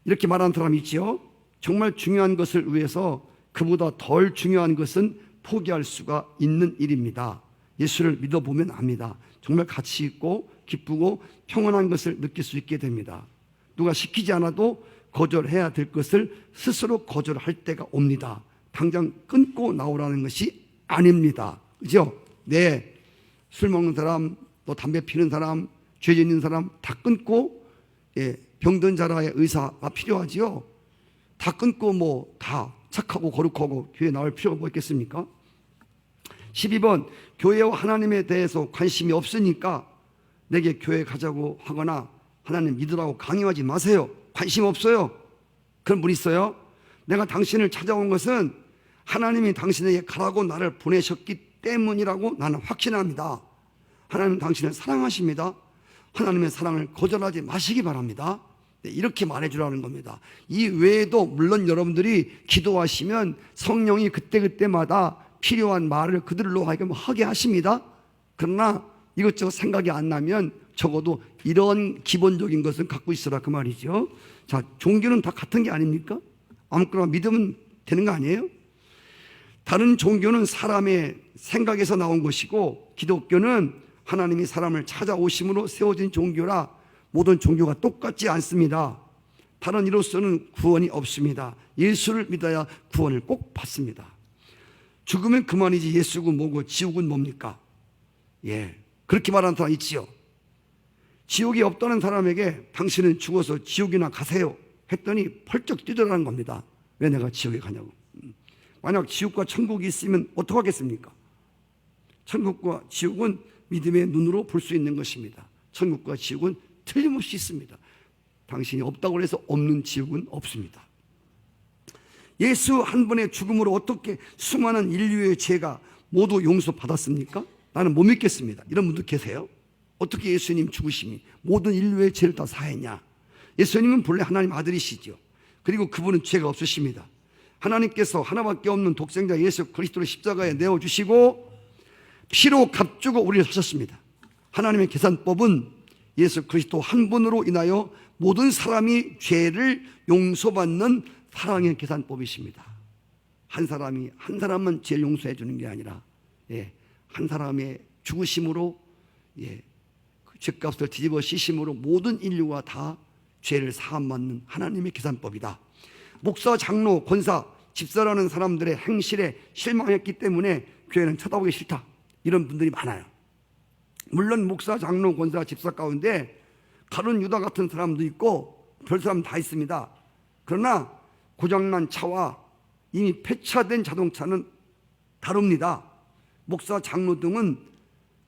이렇게 말하는 사람이 있지요. 정말 중요한 것을 위해서 그보다 덜 중요한 것은 포기할 수가 있는 일입니다. 예수를 믿어보면 압니다. 정말 가치 있고 기쁘고 평안한 것을 느낄 수 있게 됩니다. 누가 시키지 않아도 거절해야 될 것을 스스로 거절할 때가 옵니다. 당장 끊고 나오라는 것이 아닙니다. 그죠? 네. 술 먹는 사람, 또 담배 피는 사람, 죄 짓는 사람 다 끊고, 병든 자라의 의사가 필요하지요. 다 끊고 뭐 다 착하고 거룩하고 교회 나올 필요가 뭐 있겠습니까? 12번 교회와 하나님에 대해서 관심이 없으니까 내게 교회 가자고 하거나 하나님 믿으라고 강요하지 마세요. 관심 없어요. 그런 분 있어요? 내가 당신을 찾아온 것은 하나님이 당신에게 가라고 나를 보내셨기 때문이라고 나는 확신합니다. 하나님 당신을 사랑하십니다. 하나님의 사랑을 거절하지 마시기 바랍니다. 네, 이렇게 말해주라는 겁니다. 이 외에도 물론 여러분들이 기도하시면 성령이 그때그때마다 필요한 말을 그들로 하여금 하게 하십니다. 그러나 이것저것 생각이 안 나면 적어도 이런 기본적인 것은 갖고 있으라 그 말이죠. 자, 종교는 다 같은 게 아닙니까? 아무거나 믿으면 되는 거 아니에요? 다른 종교는 사람의 생각에서 나온 것이고 기독교는 하나님이 사람을 찾아오심으로 세워진 종교라 모든 종교가 똑같지 않습니다. 다른 이로서는 구원이 없습니다. 예수를 믿어야 구원을 꼭 받습니다. 죽으면 그만이지 예수고 뭐고 지옥은 뭡니까? 그렇게 말하는 사람 있지요. 지옥이 없다는 사람에게 당신은 죽어서 지옥이나 가세요 했더니 펄쩍 뛰더라는 겁니다. 왜 내가 지옥에 가냐고. 만약 지옥과 천국이 있으면 어떡하겠습니까? 천국과 지옥은 믿음의 눈으로 볼 수 있는 것입니다. 천국과 지옥은 틀림없이 있습니다. 당신이 없다고 해서 없는 지옥은 없습니다. 예수 한 분의 죽음으로 어떻게 수많은 인류의 죄가 모두 용서받았습니까? 나는 못 믿겠습니다. 이런 분들 계세요? 어떻게 예수님 죽으심이 모든 인류의 죄를 다 사했냐? 예수님은 본래 하나님 아들이시죠. 그리고 그분은 죄가 없으십니다. 하나님께서 하나밖에 없는 독생자 예수 그리스도를 십자가에 내어주시고 피로 값주고 우리를 사셨습니다. 하나님의 계산법은 예수 그리스도 한 분으로 인하여 모든 사람이 죄를 용서받는 사랑의 계산법이십니다. 한 사람만 죄를 용서해 주는 게 아니라 한 사람의 죽으심으로 그 죄값을 뒤집어 씌심으로 모든 인류가 다 죄를 사함받는 하나님의 계산법이다. 목사, 장로, 권사, 집사라는 사람들의 행실에 실망했기 때문에 교회는 쳐다보기 싫다. 이런 분들이 많아요. 물론 목사, 장로, 권사, 집사 가운데 가룟 유다 같은 사람도 있고 별 사람 다 있습니다. 그러나 고장난 차와 이미 폐차된 자동차는 다릅니다. 목사, 장로 등은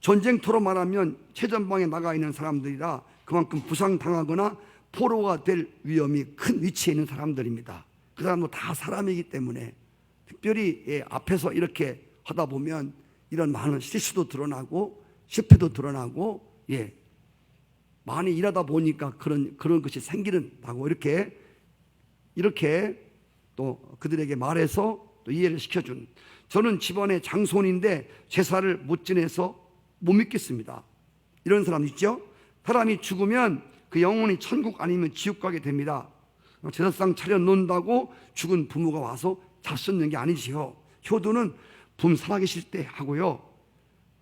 전쟁터로 말하면 최전방에 나가 있는 사람들이라 그만큼 부상당하거나 포로가 될 위험이 큰 위치에 있는 사람들입니다. 그 사람도 다 사람이기 때문에 특별히 앞에서 이렇게 하다 보면 이런 많은 실수도 드러나고 실패도 드러나고 많이 일하다 보니까 그런 것이 생기는다고 이렇게 또 그들에게 말해서 또 이해를 시켜준. 저는 집안의 장손인데 제사를 못 지내서 못 믿겠습니다. 이런 사람 있죠? 사람이 죽으면 그 영혼이 천국 아니면 지옥 가게 됩니다. 제사상 차려놓는다고 죽은 부모가 와서 잡수는 게 아니지요. 효도는 부모 살아계실 때 하고요.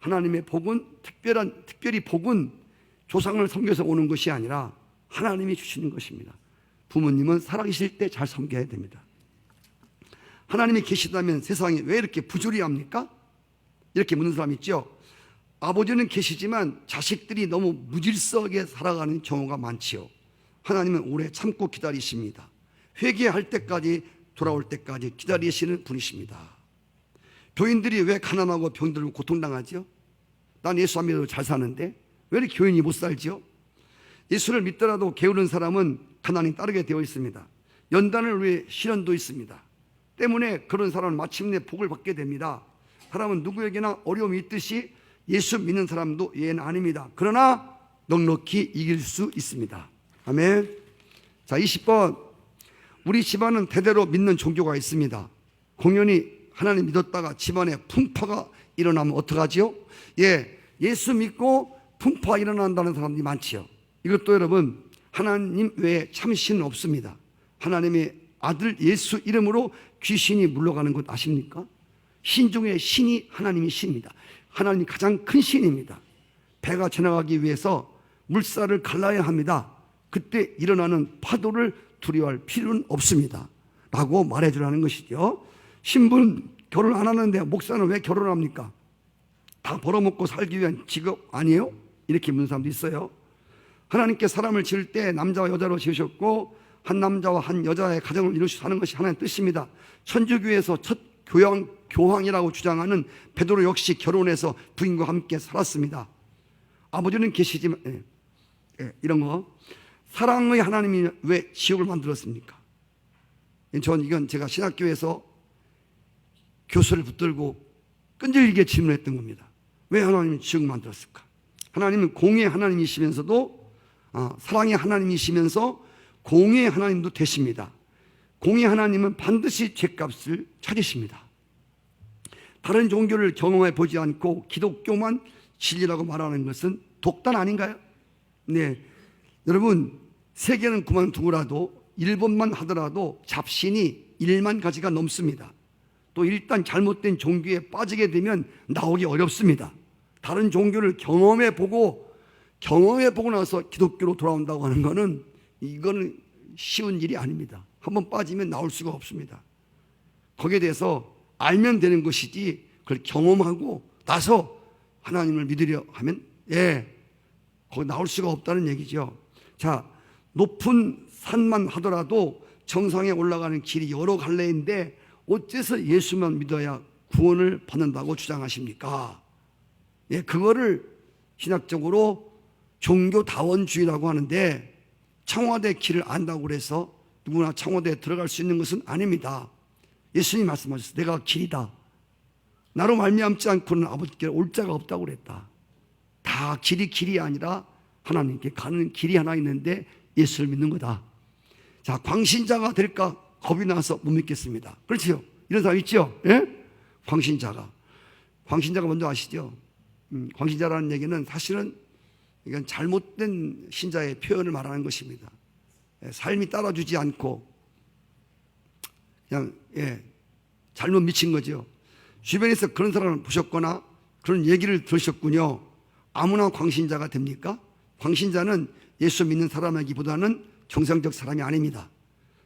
하나님의 복은 특별히 복은 조상을 섬겨서 오는 것이 아니라 하나님이 주시는 것입니다. 부모님은 살아계실 때 잘 섬겨야 됩니다. 하나님이 계시다면 세상이 왜 이렇게 부조리합니까? 이렇게 묻는 사람 있죠. 아버지는 계시지만 자식들이 너무 무질서하게 살아가는 경우가 많지요. 하나님은 오래 참고 기다리십니다. 회개할 때까지 돌아올 때까지 기다리시는 분이십니다. 교인들이 왜 가난하고 병들고 고통당하죠? 난 예수 안 믿어도 잘 사는데 왜 이렇게 교인이 못 살죠? 예수를 믿더라도 게으른 사람은 가난이 따르게 되어 있습니다. 연단을 위해 시련도 있습니다. 때문에 그런 사람은 마침내 복을 받게 됩니다. 사람은 누구에게나 어려움이 있듯이 예수 믿는 사람도 예는 아닙니다. 그러나 넉넉히 이길 수 있습니다. 아멘. 자, 20번. 우리 집안은 대대로 믿는 종교가 있습니다. 공연히 하나님 믿었다가 집안에 풍파가 일어나면 어떡하지요? 예수 믿고 풍파가 일어난다는 사람들이 많지요. 이것도 여러분, 하나님 외에 참 신은 없습니다. 하나님의 아들 예수 이름으로 귀신이 물러가는 것 아십니까? 신 중에 신이 하나님이 신입니다. 하나님이 가장 큰 신입니다. 배가 지나가기 위해서 물살을 갈라야 합니다. 그때 일어나는 파도를 두려워할 필요는 없습니다 라고 말해주라는 것이죠. 신부는 결혼 안 하는데 목사는 왜 결혼합니까? 다 벌어먹고 살기 위한 직업 아니에요? 이렇게 묻는 사람도 있어요. 하나님께 사람을 지을 때 남자와 여자로 지으셨고 한 남자와 한 여자의 가정을 이루시고 사는 것이 하나님의 뜻입니다. 천주교에서 첫 교황이라고 주장하는 베드로 역시 결혼해서 부인과 함께 살았습니다. 아버지는 계시지만 이런 거. 사랑의 하나님이 왜 지옥을 만들었습니까? 이건 제가 신학교에서 교수를 붙들고 끈질기게 질문했던 겁니다. 왜 하나님이 지옥을 만들었을까? 하나님은 공의의 하나님이시면서도 사랑의 하나님이시면서 공의의 하나님도 되십니다. 공의의 하나님은 반드시 죄값을 찾으십니다. 다른 종교를 경험해 보지 않고 기독교만 진리라고 말하는 것은 독단 아닌가요? 네, 여러분 세계는 그만두고라도 일본만 하더라도 잡신이 1만 가지가 넘습니다. 또 일단 잘못된 종교에 빠지게 되면 나오기 어렵습니다. 다른 종교를 경험해 보고 나서 기독교로 돌아온다고 하는 것은 이거는 쉬운 일이 아닙니다. 한번 빠지면 나올 수가 없습니다. 거기에 대해서 알면 되는 것이지 그걸 경험하고 나서 하나님을 믿으려 하면 거기 나올 수가 없다는 얘기죠. 자, 높은 산만 하더라도 정상에 올라가는 길이 여러 갈래인데 어째서 예수만 믿어야 구원을 받는다고 주장하십니까? 그거를 신학적으로 종교다원주의라고 하는데 청와대 길을 안다고 그래서 누구나 청와대에 들어갈 수 있는 것은 아닙니다. 예수님이 말씀하셨어요. 내가 길이다. 나로 말미암지 않고는 아버지께 올 자가 없다고 그랬다. 다 길이 아니라 하나님께 가는 길이 하나 있는데 예수를 믿는 거다. 자, 광신자가 될까 겁이 나서 못 믿겠습니다. 그렇죠? 이런 사람 있죠? 광신자가 뭔지 아시죠? 광신자라는 얘기는 사실은 이건 잘못된 신자의 표현을 말하는 것입니다. 삶이 따라주지 않고 그냥 잘못 미친 거죠. 주변에서 그런 사람을 보셨거나 그런 얘기를 들으셨군요. 아무나 광신자가 됩니까? 광신자는 예수 믿는 사람이기보다는 정상적 사람이 아닙니다.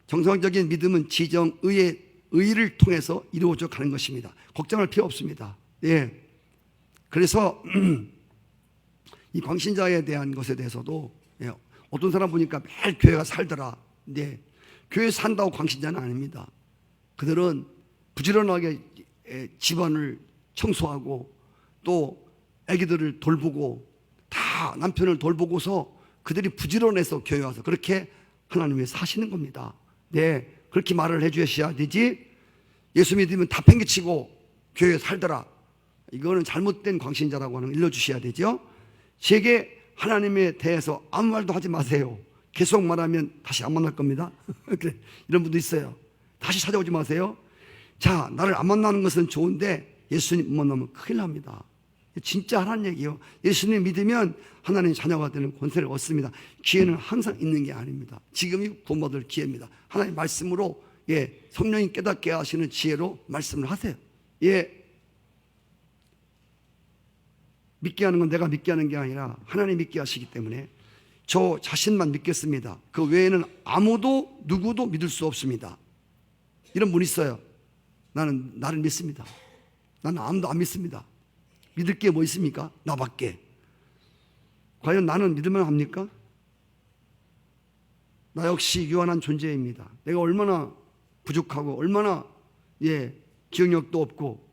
정상적인 믿음은 지정, 의를 통해서 이루어져 가는 것입니다. 걱정할 필요 없습니다. 그래서 이 광신자에 대한 것에 대해서도 어떤 사람 보니까 매일 교회가 살더라. 교회 산다고 광신자는 아닙니다. 그들은 부지런하게 집안을 청소하고 또 아기들을 돌보고 다 남편을 돌보고서 그들이 부지런해서 교회 와서 그렇게 하나님 위해 사시는 겁니다. 그렇게 말을 해주셔야 되지. 예수 믿으면 다 팽개치고 교회에 살더라. 이거는 잘못된 광신자라고 하는 걸 일러주셔야 되죠. 제게 하나님에 대해서 아무 말도 하지 마세요. 계속 말하면 다시 안 만날 겁니다. 이런 분도 있어요. 다시 찾아오지 마세요. 자, 나를 안 만나는 것은 좋은데 예수님 못 만나면 큰일 납니다. 진짜 하라는 얘기예요. 예수님 믿으면 하나님의 자녀가 되는 권세를 얻습니다. 기회는 항상 있는 게 아닙니다. 지금이 구원받을 기회입니다. 하나님의 말씀으로 성령님 깨닫게 하시는 지혜로 말씀을 하세요. 믿게 하는 건 내가 믿게 하는 게 아니라 하나님 믿게 하시기 때문에 저 자신만 믿겠습니다. 그 외에는 아무도 누구도 믿을 수 없습니다. 이런 분 있어요. 나는 나를 믿습니다. 나는 아무도 안 믿습니다. 믿을 게 뭐 있습니까? 나밖에. 과연 나는 믿으면 합니까? 나 역시 유한한 존재입니다. 내가 얼마나 부족하고 얼마나 기억력도 없고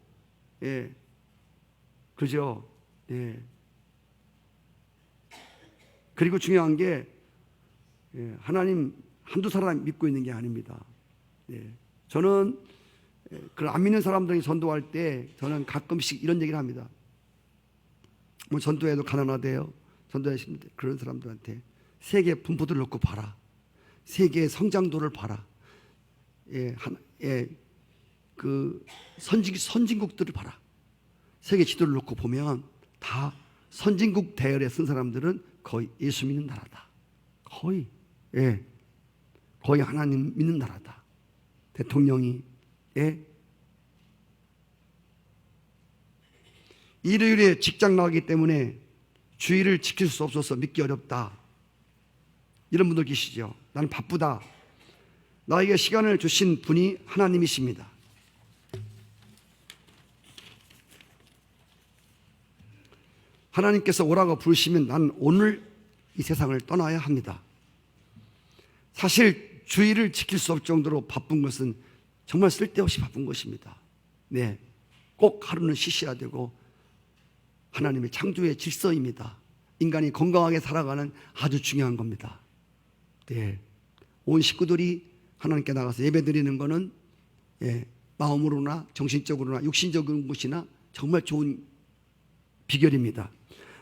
그죠? 그리고 중요한 게 하나님 한두 사람 믿고 있는 게 아닙니다. 저는 안 믿는 사람들이 전도할 때 저는 가끔씩 이런 얘기를 합니다. 뭐 전도해도 가난하대요. 전도하시는 그런 사람들한테 세계 분포도를 놓고 봐라. 세계의 성장도를 봐라. 그 선진국들을 봐라. 세계 지도를 놓고 보면 다 선진국 대열에 쓴 사람들은 거의 예수 믿는 나라다. 거의 하나님 믿는 나라다. 대통령이 일요일에 직장 나가기 때문에 주일을 지킬 수 없어서 믿기 어렵다. 이런 분들 계시죠. 나는 바쁘다. 나에게 시간을 주신 분이 하나님이십니다. 하나님께서 오라고 부르시면 난 오늘 이 세상을 떠나야 합니다. 사실 주일을 지킬 수 없을 정도로 바쁜 것은 정말 쓸데없이 바쁜 것입니다. 꼭 하루는 쉬셔야 되고 하나님의 창조의 질서입니다. 인간이 건강하게 살아가는 아주 중요한 겁니다. 온 식구들이 하나님께 나가서 예배드리는 것은 마음으로나 정신적으로나 육신적인 것이나 정말 좋은 비결입니다.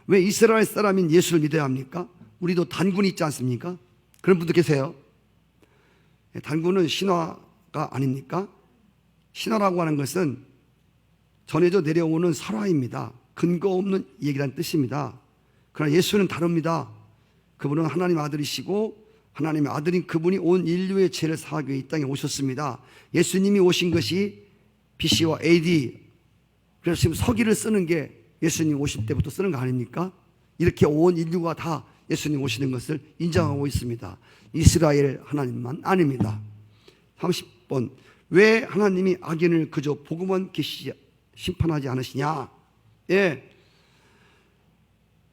왜 이스라엘 사람인 예수를 믿어야 합니까? 우리도 단군이 있지 않습니까? 그런 분들 계세요. 단군은 신화가 아닙니까? 신화라고 하는 것은 전해져 내려오는 설화입니다. 근거 없는 얘기란 뜻입니다. 그러나 예수는 다릅니다. 그분은 하나님의 아들이시고 하나님의 아들인 그분이 온 인류의 죄를 사하기 위해 이 땅에 오셨습니다. 예수님이 오신 것이 BC와 AD, 그래서 지금 서기를 쓰는 게 예수님 오실 때부터 쓰는 거 아닙니까? 이렇게 온 인류가 다 예수님 오시는 것을 인정하고 있습니다. 이스라엘 하나님만 아닙니다. 30번, 왜 하나님이 악인을 그저 보고만 계시지 심판하지 않으시냐?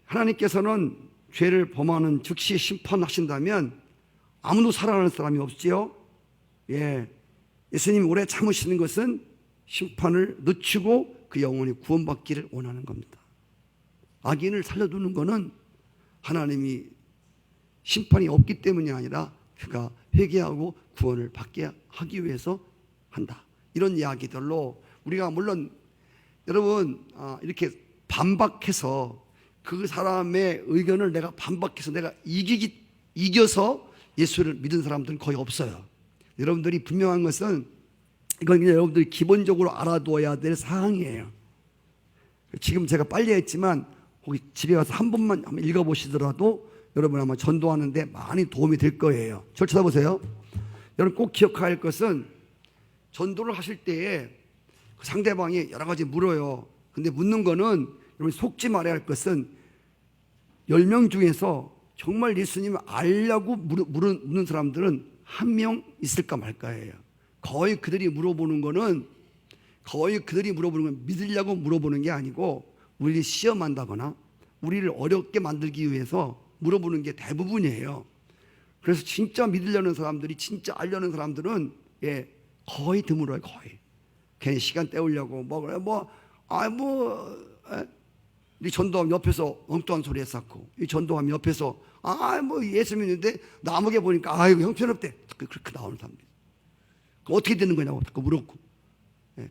하나님께서는 죄를 범하는 즉시 심판하신다면 아무도 살아나는 사람이 없지요. 예수님이 오래 참으시는 것은 심판을 늦추고 그 영혼이 구원받기를 원하는 겁니다. 악인을 살려두는 것은 하나님이 심판이 없기 때문이 아니라 그가 회개하고 구원을 받게 하기 위해서 한다. 이런 이야기들로 우리가 물론 여러분 이렇게 반박해서 그 사람의 의견을 내가 반박해서 내가 이겨서 예수를 믿은 사람들은 거의 없어요. 여러분들이 분명한 것은 이건 여러분들이 기본적으로 알아둬야 될 사항이에요. 지금 제가 빨리 했지만 혹시 집에 가서 한 번만 한번 읽어보시더라도 여러분 아마 전도하는데 많이 도움이 될 거예요. 저를 쳐다보세요. 여러분 꼭 기억해야 할 것은 전도를 하실 때에 상대방이 여러 가지 물어요. 근데 묻는 거는 여러분 속지 말아야 할 것은 10명 중에서 정말 예수님을 알려고 묻는 사람들은 한 명 있을까 말까예요. 거의 그들이 물어보는 건 믿으려고 물어보는 게 아니고 우리를 시험한다거나 우리를 어렵게 만들기 위해서 물어보는 게 대부분이에요. 그래서 진짜 믿으려는 사람들이, 진짜 알려는 사람들은 거의 드물어요. 거의 괜히 시간 때우려고 이 전도하면 옆에서 엉뚱한 소리 했었고, 이 전도하면 옆에서 예수 믿는데 나무게 보니까 형편없대. 그렇게 나오는 사람들. 어떻게 되는 거냐고 자꾸 물었고,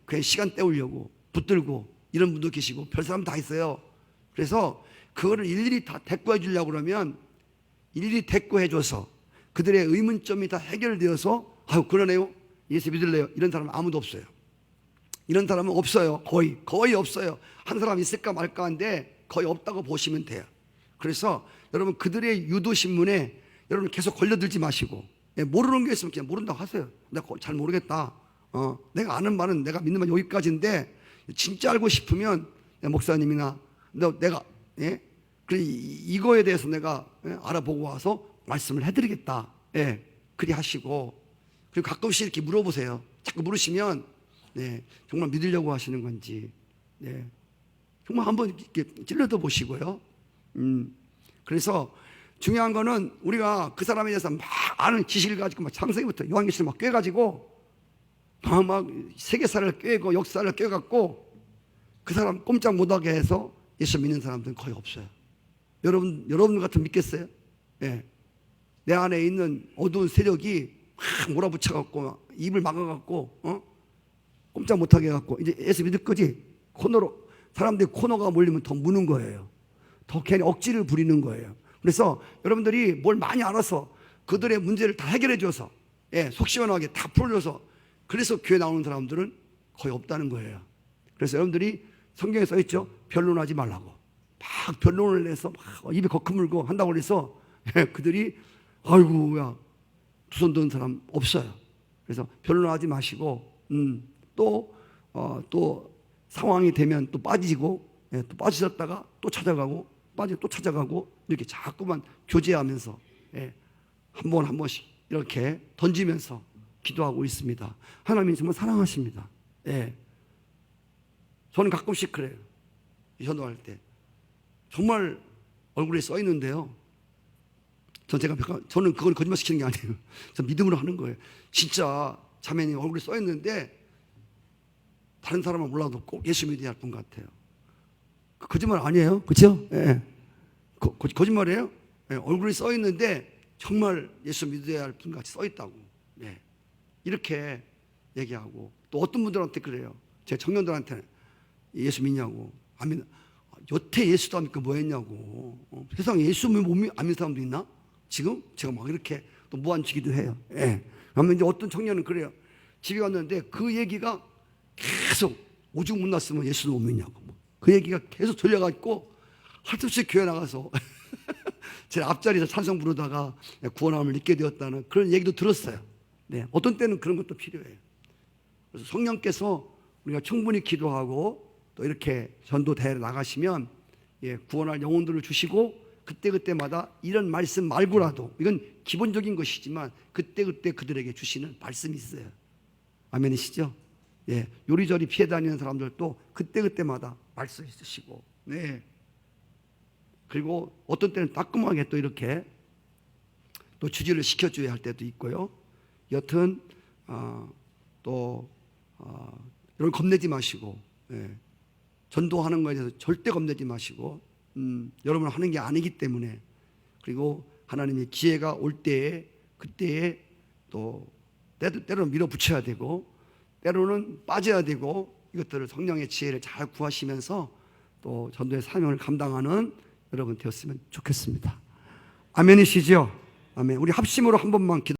그냥 시간 때우려고 붙들고 이런 분도 계시고 별 사람 다 있어요. 그래서 그거를 일일이 다 대꾸해 주려고 그러면 일일이 대꾸해 줘서 그들의 의문점이 다 해결되어서 그러네요, 예수 믿을래요, 이런 사람은 아무도 없어요. 이런 사람은 없어요. 거의 없어요. 한 사람 있을까 말까 한데 거의 없다고 보시면 돼요. 그래서 여러분 그들의 유도신문에 여러분 계속 걸려들지 마시고, 모르는 게 있으면 그냥 모른다고 하세요. 내가 잘 모르겠다. 내가 아는 말은, 내가 믿는 말 여기까지인데 진짜 알고 싶으면 목사님이나 내가 그래 이거에 대해서 내가 알아보고 와서 말씀을 해드리겠다. 그리 하시고, 그리고 가끔씩 이렇게 물어보세요. 자꾸 물으시면 정말 믿으려고 하시는 건지 정말 한번 이렇게 찔러도 보시고요. 그래서 중요한 거는 우리가 그 사람에 대해서 막 아는 지식을 가지고 막 창세기부터 요한계시를 막 꿰가지고 막 세계사를 꿰고 역사를 꿰갖고 그 사람 꼼짝 못하게 해서 예수 믿는 사람들은 거의 없어요. 여러분 같은 믿겠어요? 내 안에 있는 어두운 세력이 막 몰아붙여갖고 입을 막아갖고 꼼짝 못하게 해갖고 이제 예수 믿을 거지? 코너로 사람들이 코너가 몰리면 더 무는 거예요. 더 괜히 억지를 부리는 거예요. 그래서 여러분들이 뭘 많이 알아서 그들의 문제를 다 해결해 줘서 속 시원하게 다 풀어줘서 그래서 교회 나오는 사람들은 거의 없다는 거예요. 그래서 여러분들이 성경에 써 있죠. 변론하지 말라고. 막 변론을 내서 막 입에 거크물고 한다고 해서 그들이 아이고 야 두 손 드는 사람 없어요. 그래서 변론하지 마시고 또 상황이 되면 또 빠지고 또 빠지셨다가 또 찾아가고 빠지고 또 찾아가고 이렇게 자꾸만 교제하면서 한 번씩 이렇게 던지면서 기도하고 있습니다. 하나님이 정말 사랑하십니다. 저는 가끔씩 그래요. 전도할 때 정말 얼굴에 써 있는데요. 저는 그걸 거짓말 시키는 게 아니에요. 저 믿음으로 하는 거예요. 진짜 자매님 얼굴에 써 있는데 다른 사람은 몰라도 꼭 예수 믿어야 할 분 같아요. 거짓말 아니에요, 그렇죠? 거짓말이에요. 얼굴에 써 있는데 정말 예수 믿어야 할 분 같이 써 있다고. 이렇게 얘기하고 또 어떤 분들한테 그래요. 제 청년들한테는 예수 믿냐고. 아멘. 여태 예수도 안 믿고 뭐 했냐고. 세상에 예수 못 안 믿는 사람도 있나? 지금 제가 막 이렇게 또 무한주기도 해요. 그러면 이제 어떤 청년은 그래요. 집에 갔는데 그 얘기가 계속 오죽 못 났으면 예수도 못 믿냐고. 그 얘기가 계속 들려가지고 할 수 없이 교회 나가서 제 앞자리에서 찬송 부르다가 구원함을 잊게 되었다는 그런 얘기도 들었어요. 어떤 때는 그런 것도 필요해요. 그래서 성령께서 우리가 충분히 기도하고 또 이렇게 전도 대회에 나가시면 구원할 영혼들을 주시고 그때그때마다 이런 말씀 말고라도 이건 기본적인 것이지만 그때그때 그들에게 주시는 말씀이 있어요. 아멘이시죠? 요리조리 피해 다니는 사람들도 그때그때마다 말씀 있으시고 그리고 어떤 때는 따끔하게 또 이렇게 또 주지를 시켜줘야 할 때도 있고요. 여튼 여러분 겁내지 마시고 전도하는 것에 대해서 절대 겁내지 마시고 여러분 하는 게 아니기 때문에 그리고 하나님의 기회가 올 때에 그때에 또 때로는 밀어붙여야 되고 때로는 빠져야 되고 이것들을 성령의 지혜를 잘 구하시면서 또 전도의 사명을 감당하는 여러분 되었으면 좋겠습니다. 아멘이시죠? 아멘. 우리 합심으로 한 번만 기도.